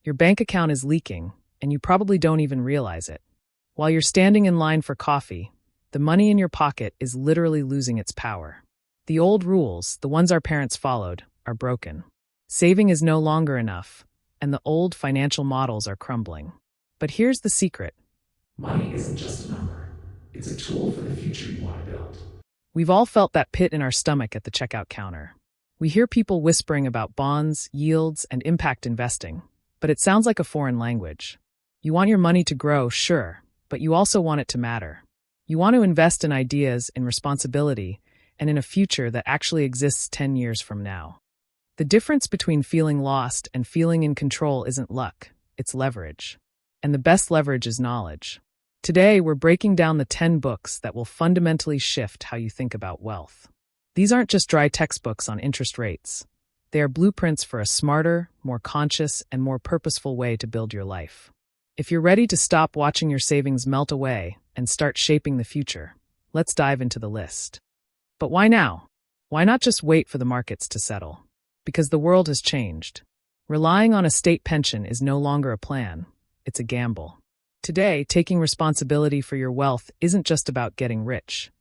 Your bank account is leaking, and you probably don't even realize it. While you're standing in line for coffee, the money in your pocket is literally losing its power. The old rules, the ones our parents followed, are broken. Saving is no longer enough, and the old financial models are crumbling. But here's the secret. Money isn't just a number. It's a tool for the future you want to build. We've all felt that pit in our stomach at the checkout counter. We hear people whispering about bonds, yields, and impact investing, but it sounds like a foreign language. You want your money to grow, sure, but you also want it to matter. You want to invest in ideas, in responsibility, and in a future that actually exists 10 years from now. The difference between feeling lost and feeling in control isn't luck, it's leverage. And the best leverage is knowledge. Today, we're breaking down the 10 books that will fundamentally shift how you think about wealth. These aren't just dry textbooks on interest rates. They are blueprints for a smarter, more conscious, and more purposeful way to build your life. If you're ready to stop watching your savings melt away and start shaping the future, let's dive into the list. But why now? Why not just wait for the markets to settle? Because the world has changed. Relying on a state pension is no longer a plan. It's a gamble. Today, taking responsibility for your wealth isn't just about getting rich.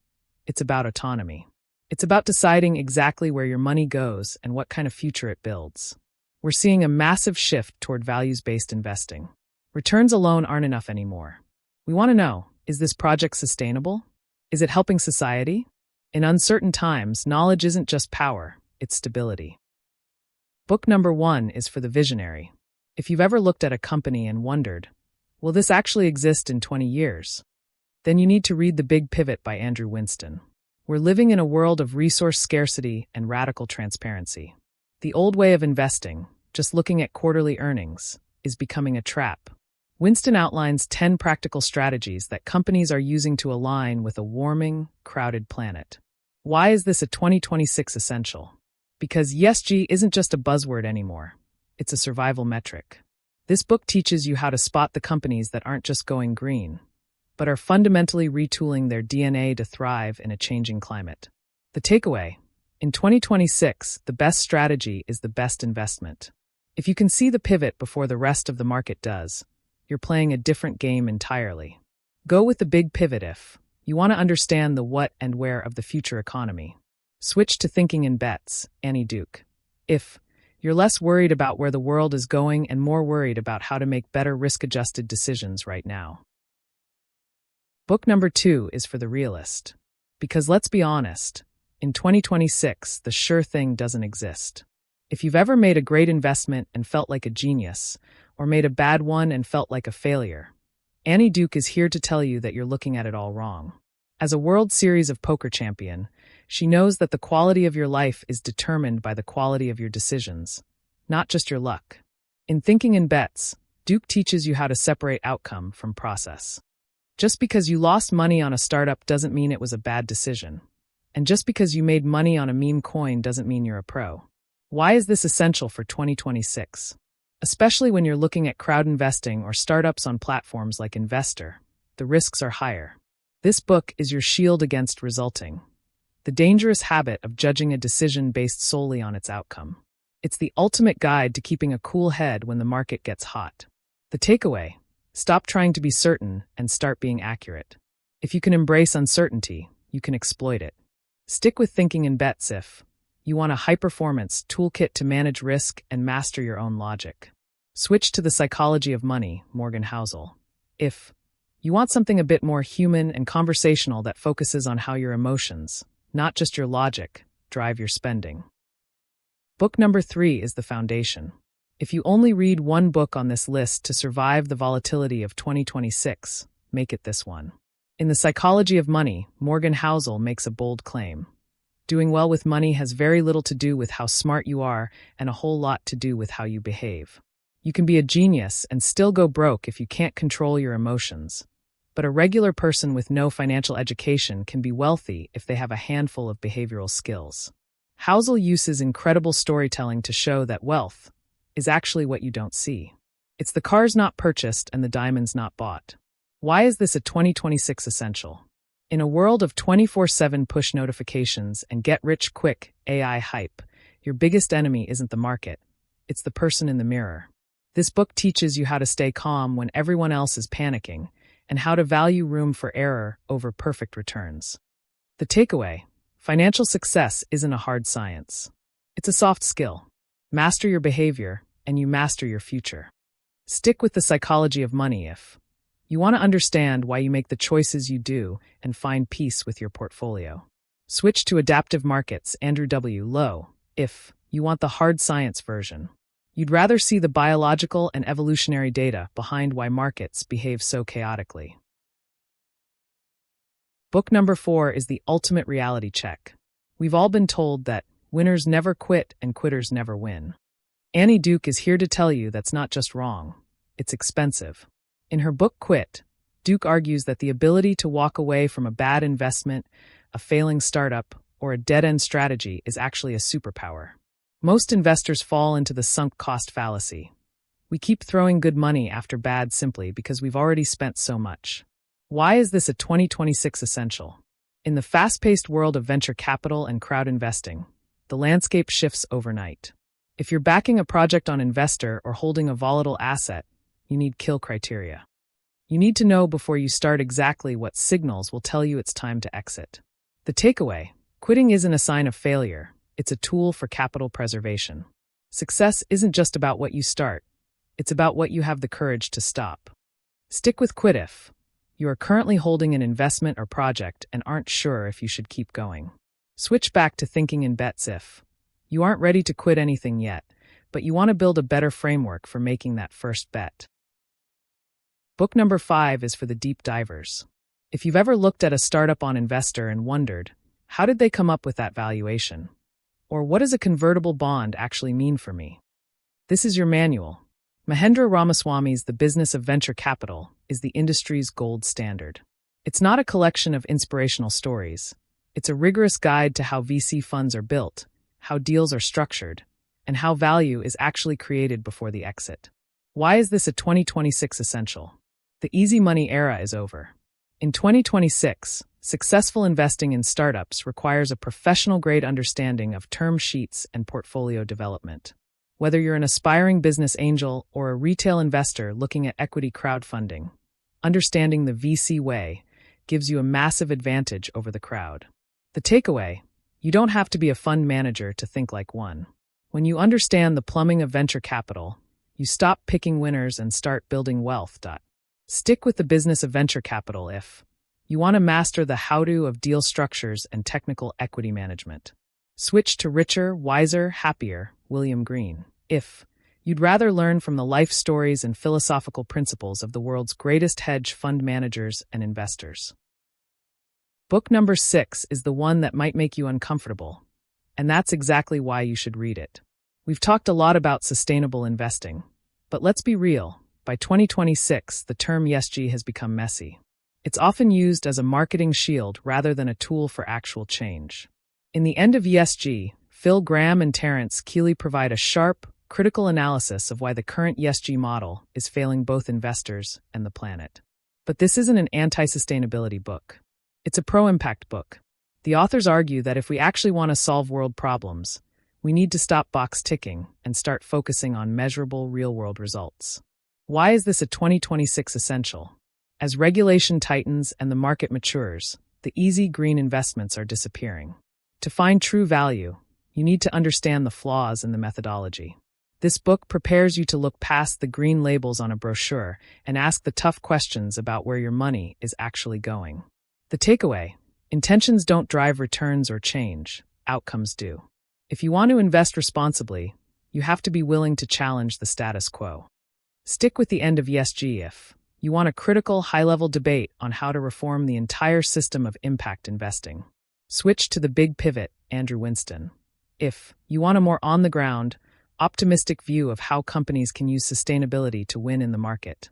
It's about autonomy. It's about deciding exactly where your money goes and what kind of future it builds. We're seeing a massive shift toward values-based investing. Returns alone aren't enough anymore. We want to know, is this project sustainable? Is it helping society? In uncertain times, knowledge isn't just power, it's stability. Book number 1 is for the visionary. If you've ever looked at a company and wondered, will this actually exist in 20 years? Then you need to read The Big Pivot by Andrew Winston. We're living in a world of resource scarcity and radical transparency. The old way of investing, just looking at quarterly earnings, is becoming a trap. Winston outlines 10 practical strategies that companies are using to align with a warming, crowded planet. Why is this a 2026 essential? Because ESG isn't just a buzzword anymore. It's a survival metric. This book teaches you how to spot the companies that aren't just going green, but are fundamentally retooling their DNA to thrive in a changing climate. The takeaway: in 2026, the best strategy is the best investment. If you can see the pivot before the rest of the market does, you're playing a different game entirely. Go with the big pivot if you want to understand the what and where of the future economy. Switch to thinking in bets, Annie Duke. If you're less worried about where the world is going and more worried about how to make better risk-adjusted decisions right now. Book number 2 is for the realist. Because let's be honest, in 2026, the sure thing doesn't exist. If you've ever made a great investment and felt like a genius, or made a bad one and felt like a failure, Annie Duke is here to tell you that you're looking at it all wrong. As a World Series of Poker champion, she knows that the quality of your life is determined by the quality of your decisions, not just your luck. In Thinking in Bets, Duke teaches you how to separate outcome from process. Just because you lost money on a startup doesn't mean it was a bad decision. And just because you made money on a meme coin doesn't mean you're a pro. Why is this essential for 2026? Especially when you're looking at crowd investing or startups on platforms like Investor, the risks are higher. This book is your shield against resulting. The dangerous habit of judging a decision based solely on its outcome. It's the ultimate guide to keeping a cool head when the market gets hot. The takeaway: stop trying to be certain and start being accurate. If you can embrace uncertainty, you can exploit it. Stick with Thinking in Bets if you want a high-performance toolkit to manage risk and master your own logic. Switch to The Psychology of Money, Morgan Housel. If you want something a bit more human and conversational that focuses on how your emotions, not just your logic, drive your spending. Book number 3 is The Foundation. If you only read one book on this list to survive the volatility of 2026, make it this one. In The Psychology of Money, Morgan Housel makes a bold claim. Doing well with money has very little to do with how smart you are and a whole lot to do with how you behave. You can be a genius and still go broke if you can't control your emotions. But a regular person with no financial education can be wealthy if they have a handful of behavioral skills. Housel uses incredible storytelling to show that wealth is actually what you don't see. It's the cars not purchased and the diamonds not bought. Why is this a 2026 essential? In a world of 24/7 push notifications and get-rich-quick AI hype, your biggest enemy isn't the market, it's the person in the mirror. This book teaches you how to stay calm when everyone else is panicking and how to value room for error over perfect returns. The takeaway: financial success isn't a hard science. It's a soft skill. Master your behavior, and you master your future. Stick with the psychology of money if you want to understand why you make the choices you do and find peace with your portfolio. Switch to adaptive markets, Andrew W. Lowe, if you want the hard science version. You'd rather see the biological and evolutionary data behind why markets behave so chaotically. Book number 4 is the ultimate reality check. We've all been told that winners never quit and quitters never win. Annie Duke is here to tell you that's not just wrong, it's expensive. In her book Quit, Duke argues that the ability to walk away from a bad investment, a failing startup, or a dead-end strategy is actually a superpower. Most investors fall into the sunk cost fallacy. We keep throwing good money after bad simply because we've already spent so much. Why is this a 2026 essential? In the fast-paced world of venture capital and crowd investing, the landscape shifts overnight. If you're backing a project on Investor or holding a volatile asset, you need kill criteria. You need to know before you start exactly what signals will tell you it's time to exit. The takeaway: quitting isn't a sign of failure. It's a tool for capital preservation. Success isn't just about what you start. It's about what you have the courage to stop. Stick with Quit if you are currently holding an investment or project and aren't sure if you should keep going. Switch back to thinking in bets if you aren't ready to quit anything yet, but you want to build a better framework for making that first bet. Book number 5 is for the deep divers. If you've ever looked at a startup on Investor and wondered, how did they come up with that valuation? Or what does a convertible bond actually mean for me? This is your manual. Mahendra Ramaswamy's The Business of Venture Capital is the industry's gold standard. It's not a collection of inspirational stories. It's a rigorous guide to how VC funds are built, how deals are structured, and how value is actually created before the exit. Why is this a 2026 essential? The easy money era is over. In 2026, successful investing in startups requires a professional-grade understanding of term sheets and portfolio development. Whether you're an aspiring business angel or a retail investor looking at equity crowdfunding, understanding the VC way gives you a massive advantage over the crowd. The takeaway: you don't have to be a fund manager to think like one. When you understand the plumbing of venture capital, you stop picking winners and start building wealth. Stick with the business of venture capital if you want to master the how-to of deal structures and technical equity management. Switch to Richer, Wiser, Happier, William Green, if you'd rather learn from the life stories and philosophical principles of the world's greatest hedge fund managers and investors. Book number 6 is the one that might make you uncomfortable, and that's exactly why you should read it. We've talked a lot about sustainable investing, but let's be real. By 2026, the term ESG has become messy. It's often used as a marketing shield rather than a tool for actual change. In The End of ESG, Phil Graham and Terence Keeley provide a sharp, critical analysis of why the current ESG model is failing both investors and the planet. But this isn't an anti-sustainability book. It's a pro-impact book. The authors argue that if we actually want to solve world problems, we need to stop box ticking and start focusing on measurable, real-world results. Why is this a 2026 essential? As regulation tightens and the market matures, the easy green investments are disappearing. To find true value, you need to understand the flaws in the methodology. This book prepares you to look past the green labels on a brochure and ask the tough questions about where your money is actually going. The takeaway: intentions don't drive returns or change, outcomes do. If you want to invest responsibly, you have to be willing to challenge the status quo. Stick with The End of ESG if you want a critical, high-level debate on how to reform the entire system of impact investing. Switch to The Big Pivot, Andrew Winston, if you want a more on-the-ground, optimistic view of how companies can use sustainability to win in the market.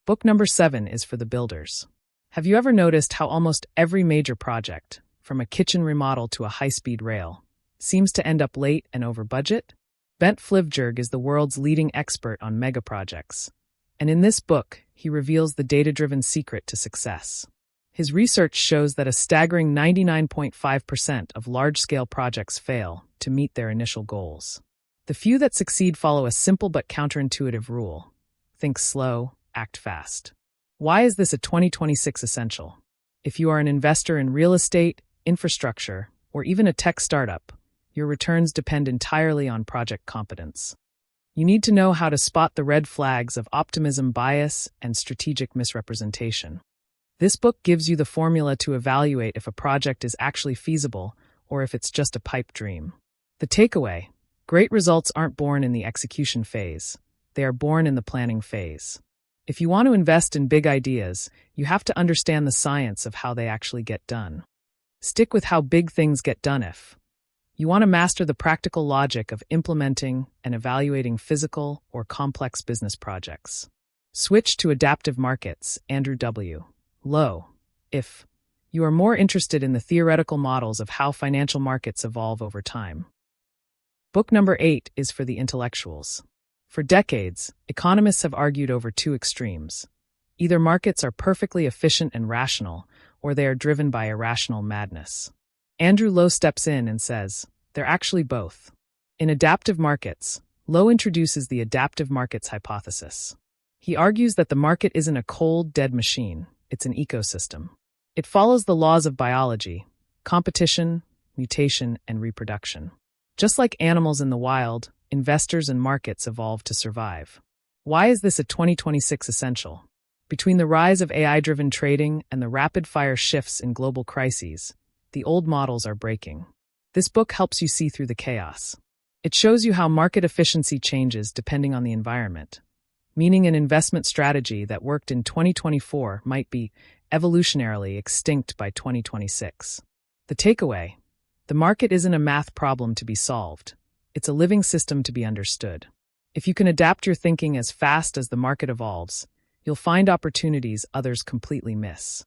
Book number 7 is for the builders. Have you ever noticed how almost every major project, from a kitchen remodel to a high-speed rail, seems to end up late and over budget? Bent Flivjerd is the world's leading expert on mega projects, and in this book, he reveals the data-driven secret to success. His research shows that a staggering 99.5% of large-scale projects fail to meet their initial goals. The few that succeed follow a simple but counterintuitive rule. Think slow, act fast. Why is this a 2026 essential? If you are an investor in real estate, infrastructure, or even a tech startup, your returns depend entirely on project competence. You need to know how to spot the red flags of optimism bias and strategic misrepresentation. This book gives you the formula to evaluate if a project is actually feasible or if it's just a pipe dream. The takeaway: great results aren't born in the execution phase. They are born in the planning phase. If you want to invest in big ideas, you have to understand the science of how they actually get done. Stick with how big things get done if you want to master the practical logic of implementing and evaluating physical or complex business projects. Switch to adaptive markets, Andrew W. Low, if you are more interested in the theoretical models of how financial markets evolve over time. Book number 8 is for the intellectuals. For decades, economists have argued over two extremes. Either markets are perfectly efficient and rational, or they are driven by irrational madness. Andrew Low steps in and says, they're actually both. In adaptive markets, Low introduces the adaptive markets hypothesis. He argues that the market isn't a cold, dead machine, it's an ecosystem. It follows the laws of biology: competition, mutation, and reproduction. Just like animals in the wild, investors and markets evolve to survive. Why is this a 2026 essential? Between the rise of AI-driven trading and the rapid-fire shifts in global crises, the old models are breaking. This book helps you see through the chaos. It shows you how market efficiency changes depending on the environment, meaning an investment strategy that worked in 2024 might be evolutionarily extinct by 2026. The takeaway: the market isn't a math problem to be solved. It's a living system to be understood. If you can adapt your thinking as fast as the market evolves, you'll find opportunities others completely miss.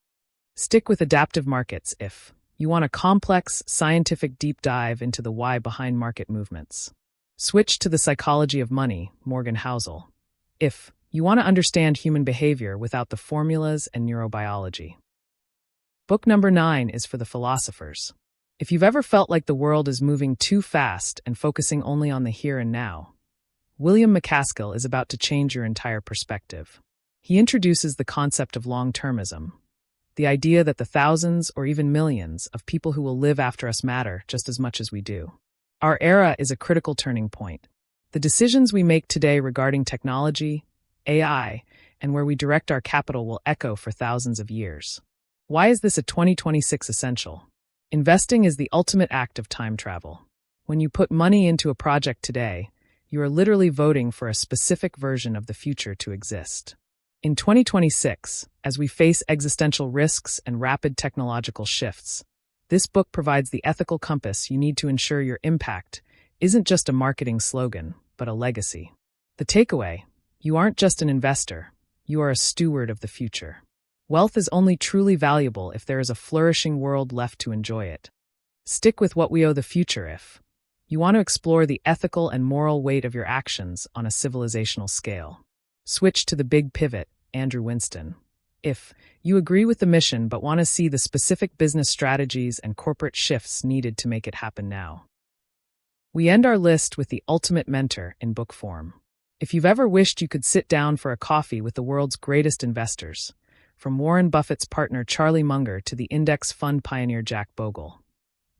Stick with adaptive markets if you want a complex, scientific deep dive into the why behind market movements. Switch to the psychology of money, Morgan Housel, if you want to understand human behavior without the formulas and neurobiology. Book number 9 is for the philosophers. If you've ever felt like the world is moving too fast and focusing only on the here and now, William McCaskill is about to change your entire perspective. He introduces the concept of long-termism, the idea that the thousands or even millions of people who will live after us matter just as much as we do. Our era is a critical turning point. The decisions we make today regarding technology, AI, and where we direct our capital will echo for thousands of years. Why is this a 2026 essential? Investing is the ultimate act of time travel. When you put money into a project today, you are literally voting for a specific version of the future to exist. In 2026, as we face existential risks and rapid technological shifts, this book provides the ethical compass you need to ensure your impact isn't just a marketing slogan, but a legacy. The takeaway: you aren't just an investor, you are a steward of the future. Wealth is only truly valuable if there is a flourishing world left to enjoy it. Stick with what we owe the future if you want to explore the ethical and moral weight of your actions on a civilizational scale. Switch to the big pivot, Andrew Winston, if you agree with the mission but want to see the specific business strategies and corporate shifts needed to make it happen now. We end our list with the ultimate mentor in book form. If you've ever wished you could sit down for a coffee with the world's greatest investors, from Warren Buffett's partner Charlie Munger to the index fund pioneer Jack Bogle,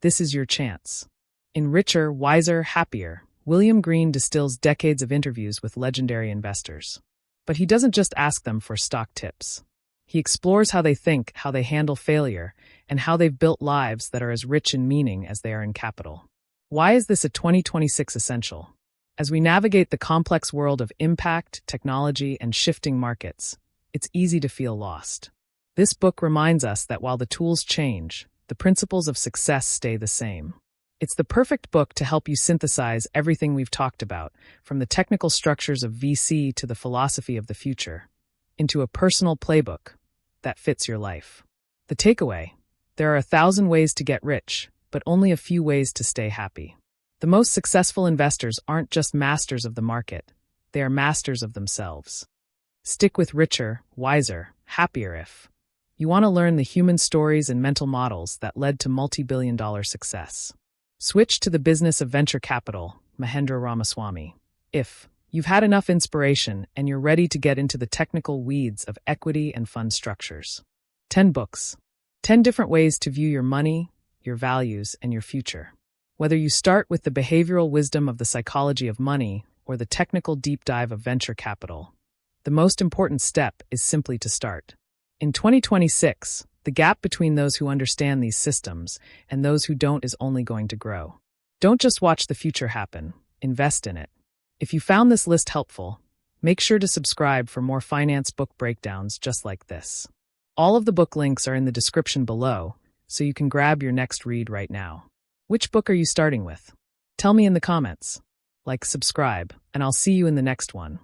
this is your chance. In Richer, Wiser, Happier, William Green distills decades of interviews with legendary investors. But he doesn't just ask them for stock tips. He explores how they think, how they handle failure, and how they've built lives that are as rich in meaning as they are in capital. Why is this a 2026 essential? As we navigate the complex world of impact, technology, and shifting markets, it's easy to feel lost. This book reminds us that while the tools change, the principles of success stay the same. It's the perfect book to help you synthesize everything we've talked about, from the technical structures of VC to the philosophy of the future, into a personal playbook that fits your life. The takeaway: there are 1,000 ways to get rich, but only a few ways to stay happy. The most successful investors aren't just masters of the market, they are masters of themselves. Stick with Richer, Wiser, Happier if you want to learn the human stories and mental models that led to multi-billion-dollar success. Switch to the business of venture capital, Mahendra Ramaswamy. If you've had enough inspiration and you're ready to get into the technical weeds of equity and fund structures. 10 books. 10 different ways to view your money, your values, and your future. Whether you start with the behavioral wisdom of the psychology of money or the technical deep dive of venture capital, the most important step is simply to start. In 2026, the gap between those who understand these systems and those who don't is only going to grow. Don't just watch the future happen, invest in it. If you found this list helpful, make sure to subscribe for more finance book breakdowns just like this. All of the book links are in the description below, so you can grab your next read right now. Which book are you starting with? Tell me in the comments. Like, subscribe, and I'll see you in the next one.